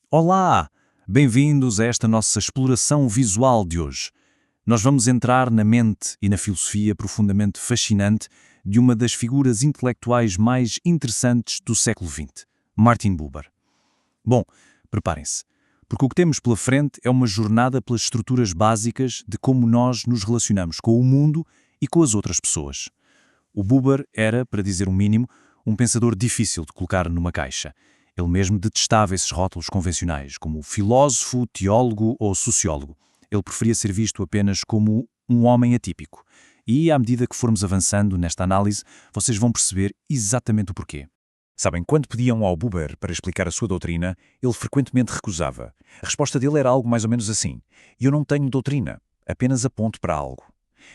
Olá! Bem-vindos a esta nossa exploração visual de hoje. Nós vamos entrar na mente e na filosofia profundamente fascinante de uma das figuras intelectuais mais interessantes do século XX, Martin Buber. Bom, preparem-se, porque o que temos pela frente é uma jornada pelas estruturas básicas de como nós nos relacionamos com o mundo e com as outras pessoas. O Buber era, para dizer o mínimo, um pensador difícil de colocar numa caixa. Ele mesmo detestava esses rótulos convencionais, como filósofo, teólogo ou sociólogo. Ele preferia ser visto apenas como um homem atípico. E, à medida que formos avançando nesta análise, vocês vão perceber exatamente o porquê. Sabem, quando pediam ao Buber para explicar a sua doutrina, ele frequentemente recusava. A resposta dele era algo mais ou menos assim: eu não tenho doutrina, apenas aponto para algo.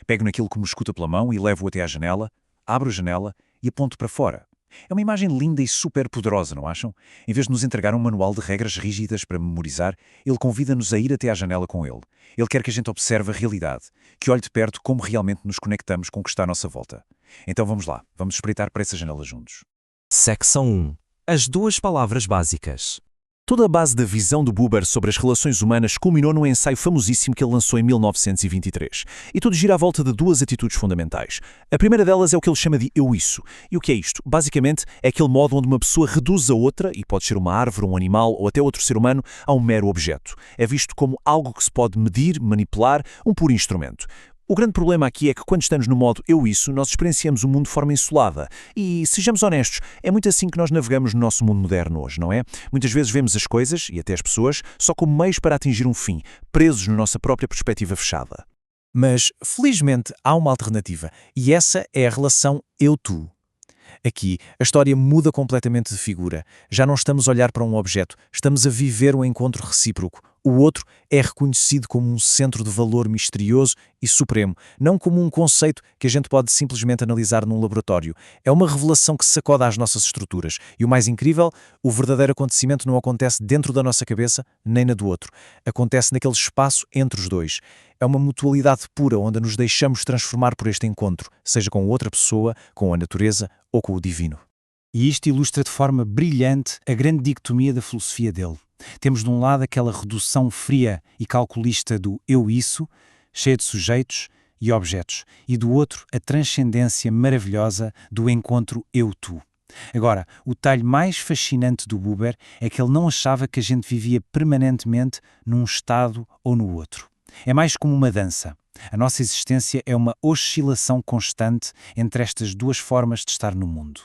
Pego naquilo que me escuta pela mão e levo-o até à janela, abro a janela e aponto para fora. É uma imagem linda e super poderosa, não acham? Em vez de nos entregar um manual de regras rígidas para memorizar, ele convida-nos a ir até à janela com ele. Ele quer que a gente observe a realidade, que olhe de perto como realmente nos conectamos com o que está à nossa volta. Então vamos lá, vamos espreitar para essa janela juntos. Secção 1. As duas palavras básicas. Toda a base da visão do Buber sobre as relações humanas culminou num ensaio famosíssimo que ele lançou em 1923. E tudo gira à volta de duas atitudes fundamentais. A primeira delas é o que ele chama de eu-isso. E o que é isto? Basicamente, é aquele modo onde uma pessoa reduz a outra, e pode ser uma árvore, um animal ou até outro ser humano, a um mero objeto. É visto como algo que se pode medir, manipular, um puro instrumento. O grande problema aqui é que quando estamos no modo eu-isso, nós experienciamos o mundo de forma isolada. E, sejamos honestos, é muito assim que nós navegamos no nosso mundo moderno hoje, não é? Muitas vezes vemos as coisas, e até as pessoas, só como meios para atingir um fim, presos na nossa própria perspectiva fechada. Mas, felizmente, há uma alternativa, e essa é a relação eu-tu. Aqui, a história muda completamente de figura. Já não estamos a olhar para um objeto, estamos a viver um encontro recíproco. O outro é reconhecido como um centro de valor misterioso e supremo, não como um conceito que a gente pode simplesmente analisar num laboratório. É uma revelação que sacode às nossas estruturas. E o mais incrível, o verdadeiro acontecimento não acontece dentro da nossa cabeça, nem na do outro. Acontece naquele espaço entre os dois. É uma mutualidade pura onde nos deixamos transformar por este encontro, seja com outra pessoa, com a natureza ou com o divino. E isto ilustra de forma brilhante a grande dicotomia da filosofia dele. Temos de um lado aquela redução fria e calculista do eu-isso, cheia de sujeitos e objetos, e do outro a transcendência maravilhosa do encontro eu-tu. Agora, o detalhe mais fascinante do Buber é que ele não achava que a gente vivia permanentemente num estado ou no outro. É mais como uma dança. A nossa existência é uma oscilação constante entre estas duas formas de estar no mundo.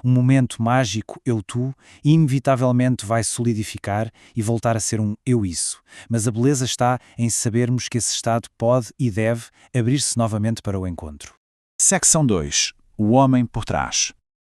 Um momento mágico eu-tu inevitavelmente vai solidificar e voltar a ser um eu-isso. Mas a beleza está em sabermos que esse estado pode e deve abrir-se novamente para o encontro. Secção 2. O homem por trás.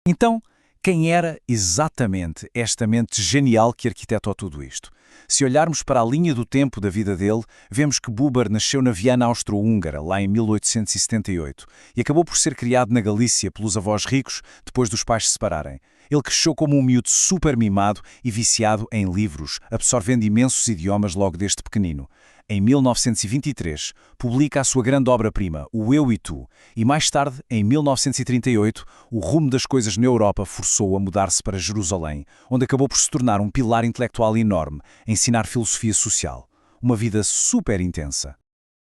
Então, quem era exatamente esta mente genial que arquitetou tudo isto? Se olharmos para a linha do tempo da vida dele, vemos que Buber nasceu na Viana Austro-Húngara, lá em 1878, e acabou por ser criado na Galícia pelos avós ricos depois dos pais se separarem. Ele cresceu como um miúdo super mimado e viciado em livros, absorvendo imensos idiomas logo desde pequenino. Em 1923, publica a sua grande obra-prima, O Eu e Tu, e mais tarde, em 1938, o rumo das coisas na Europa forçou-o a mudar-se para Jerusalém, onde acabou por se tornar um pilar intelectual enorme, a ensinar filosofia social. Uma vida super intensa.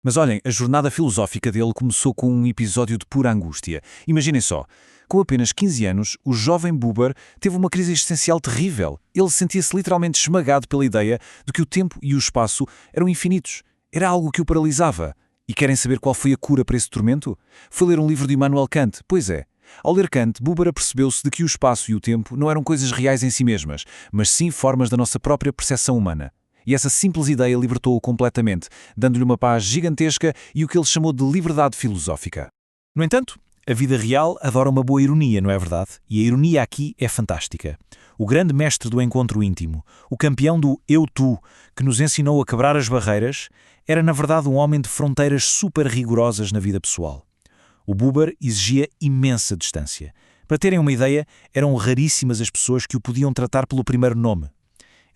Mas olhem, a jornada filosófica dele começou com um episódio de pura angústia. Imaginem só, com apenas 15 anos, o jovem Buber teve uma crise existencial terrível. Ele sentia-se literalmente esmagado pela ideia de que o tempo e o espaço eram infinitos. Era algo que o paralisava. E querem saber qual foi a cura para esse tormento? Foi ler um livro de Immanuel Kant. Pois é. Ao ler Kant, Buber apercebeu-se de que o espaço e o tempo não eram coisas reais em si mesmas, mas sim formas da nossa própria percepção humana. E essa simples ideia libertou-o completamente, dando-lhe uma paz gigantesca e o que ele chamou de liberdade filosófica. No entanto, a vida real adora uma boa ironia, não é verdade? E a ironia aqui é fantástica. O grande mestre do encontro íntimo, o campeão do eu-tu, que nos ensinou a quebrar as barreiras, era na verdade um homem de fronteiras super rigorosas na vida pessoal. O Buber exigia imensa distância. Para terem uma ideia, eram raríssimas as pessoas que o podiam tratar pelo primeiro nome.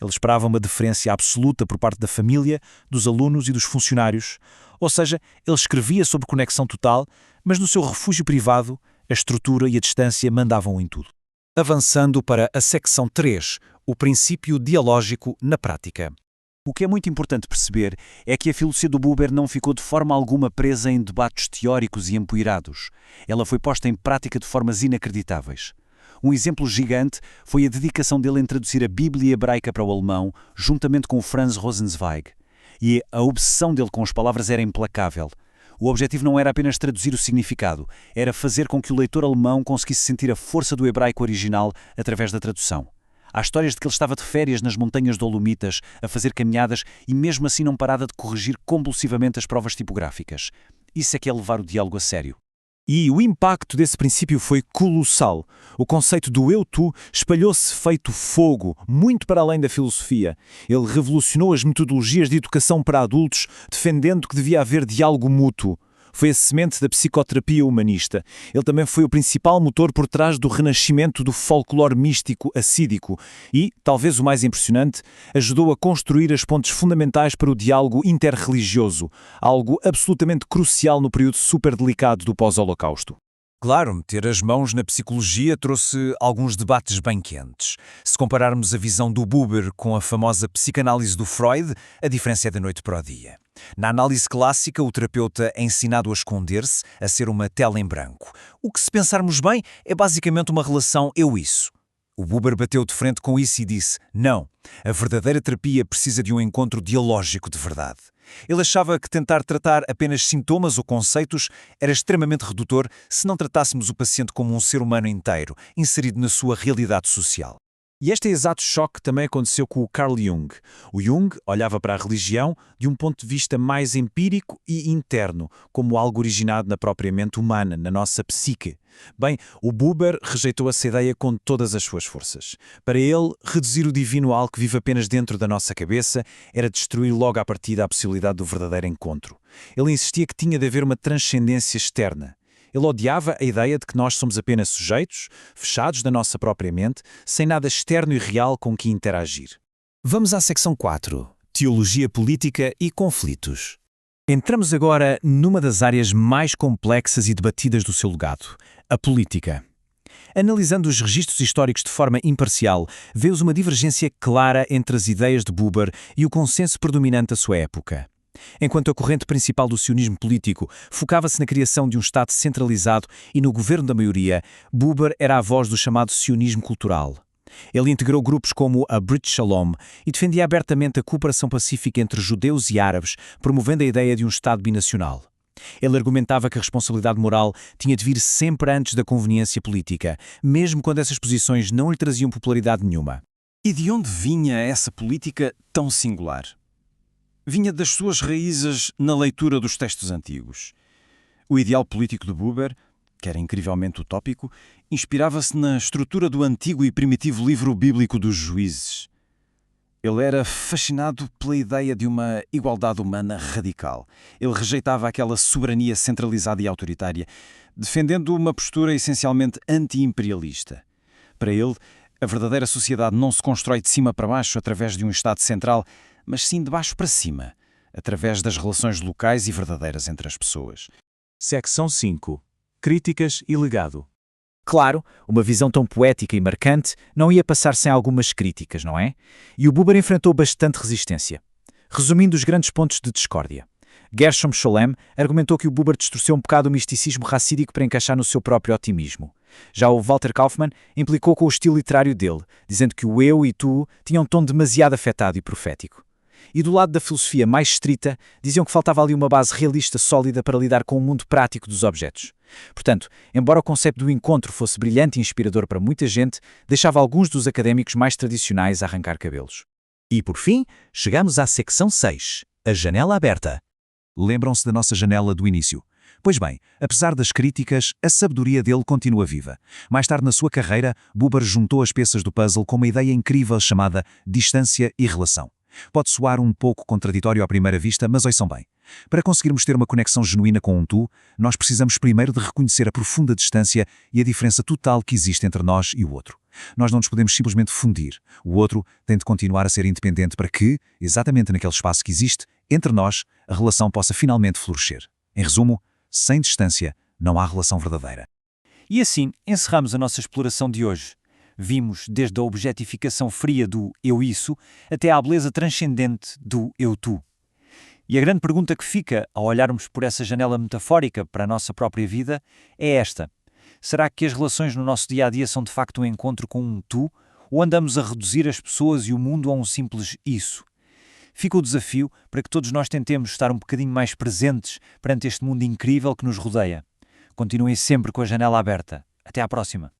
Ele esperava uma deferência absoluta por parte da família, dos alunos e dos funcionários. Ou seja, ele escrevia sobre conexão total, mas no seu refúgio privado, a estrutura e a distância mandavam em tudo. Avançando para a secção 3, o princípio dialógico na prática. O que é muito importante perceber é que a filosofia do Buber não ficou de forma alguma presa em debates teóricos e empoeirados. Ela foi posta em prática de formas inacreditáveis. Um exemplo gigante foi a dedicação dele em traduzir a Bíblia hebraica para o alemão, juntamente com o Franz Rosenzweig. E a obsessão dele com as palavras era implacável. O objetivo não era apenas traduzir o significado, era fazer com que o leitor alemão conseguisse sentir a força do hebraico original através da tradução. Há histórias de que ele estava de férias nas montanhas Dolomitas, a fazer caminhadas e mesmo assim não parava de corrigir compulsivamente as provas tipográficas. Isso é que é levar o diálogo a sério. E o impacto desse princípio foi colossal. O conceito do eu-tu espalhou-se feito fogo, muito para além da filosofia. Ele revolucionou as metodologias de educação para adultos, defendendo que devia haver diálogo mútuo. Foi a semente da psicoterapia humanista. Ele também foi o principal motor por trás do renascimento do folclore místico assídico e, talvez o mais impressionante, ajudou a construir as pontes fundamentais para o diálogo interreligioso, algo absolutamente crucial no período super delicado do pós-Holocausto. Claro, meter as mãos na psicologia trouxe alguns debates bem quentes. Se compararmos a visão do Buber com a famosa psicanálise do Freud, a diferença é da noite para o dia. Na análise clássica, o terapeuta é ensinado a esconder-se, a ser uma tela em branco. O que, se pensarmos bem, é basicamente uma relação eu-isso. O Buber bateu de frente com isso e disse: não, a verdadeira terapia precisa de um encontro dialógico de verdade. Ele achava que tentar tratar apenas sintomas ou conceitos era extremamente redutor se não tratássemos o paciente como um ser humano inteiro, inserido na sua realidade social. E este exato choque também aconteceu com o Carl Jung. O Jung olhava para a religião de um ponto de vista mais empírico e interno, como algo originado na própria mente humana, na nossa psique. Bem, o Buber rejeitou essa ideia com todas as suas forças. Para ele, reduzir o divino a algo que vive apenas dentro da nossa cabeça era destruir logo à partida a possibilidade do verdadeiro encontro. Ele insistia que tinha de haver uma transcendência externa. Ele odiava a ideia de que nós somos apenas sujeitos, fechados da nossa própria mente, sem nada externo e real com que interagir. Vamos à secção 4, Teologia Política e Conflitos. Entramos agora numa das áreas mais complexas e debatidas do seu legado, a política. Analisando os registros históricos de forma imparcial, vê-se uma divergência clara entre as ideias de Buber e o consenso predominante da sua época. Enquanto a corrente principal do sionismo político focava-se na criação de um Estado centralizado e no governo da maioria, Buber era a voz do chamado sionismo cultural. Ele integrou grupos como a Brit Shalom e defendia abertamente a cooperação pacífica entre judeus e árabes, promovendo a ideia de um Estado binacional. Ele argumentava que a responsabilidade moral tinha de vir sempre antes da conveniência política, mesmo quando essas posições não lhe traziam popularidade nenhuma. E de onde vinha essa política tão singular? Vinha das suas raízes na leitura dos textos antigos. O ideal político de Buber, que era incrivelmente utópico, inspirava-se na estrutura do antigo e primitivo livro bíblico dos Juízes. Ele era fascinado pela ideia de uma igualdade humana radical. Ele rejeitava aquela soberania centralizada e autoritária, defendendo uma postura essencialmente anti-imperialista. Para ele, a verdadeira sociedade não se constrói de cima para baixo através de um Estado central, mas sim de baixo para cima, através das relações locais e verdadeiras entre as pessoas. Secção 5. Críticas e legado. Claro, uma visão tão poética e marcante não ia passar sem algumas críticas, não é? E o Buber enfrentou bastante resistência. Resumindo os grandes pontos de discórdia. Gershom Scholem argumentou que o Buber distorceu um bocado o misticismo racídico para encaixar no seu próprio otimismo. Já o Walter Kaufmann implicou com o estilo literário dele, dizendo que o eu e tu tinham um tom demasiado afetado e profético. E do lado da filosofia mais estrita, diziam que faltava ali uma base realista sólida para lidar com o mundo prático dos objetos. Portanto, embora o conceito do encontro fosse brilhante e inspirador para muita gente, deixava alguns dos académicos mais tradicionais a arrancar cabelos. E por fim, chegamos à secção 6, a janela aberta. Lembram-se da nossa janela do início? Pois bem, apesar das críticas, a sabedoria dele continua viva. Mais tarde na sua carreira, Buber juntou as peças do puzzle com uma ideia incrível chamada distância e relação. Pode soar um pouco contraditório à primeira vista, mas ouçam bem. Para conseguirmos ter uma conexão genuína com um tu, nós precisamos primeiro de reconhecer a profunda distância e a diferença total que existe entre nós e o outro. Nós não nos podemos simplesmente fundir. O outro tem de continuar a ser independente para que, exatamente naquele espaço que existe, entre nós, a relação possa finalmente florescer. Em resumo, sem distância, não há relação verdadeira. E assim, encerramos a nossa exploração de hoje. Vimos desde a objetificação fria do eu-isso até à beleza transcendente do eu-tu. E a grande pergunta que fica ao olharmos por essa janela metafórica para a nossa própria vida é esta: será que as relações no nosso dia-a-dia são de facto um encontro com um tu, ou andamos a reduzir as pessoas e o mundo a um simples isso? Fica o desafio para que todos nós tentemos estar um bocadinho mais presentes perante este mundo incrível que nos rodeia. Continuem sempre com a janela aberta. Até à próxima.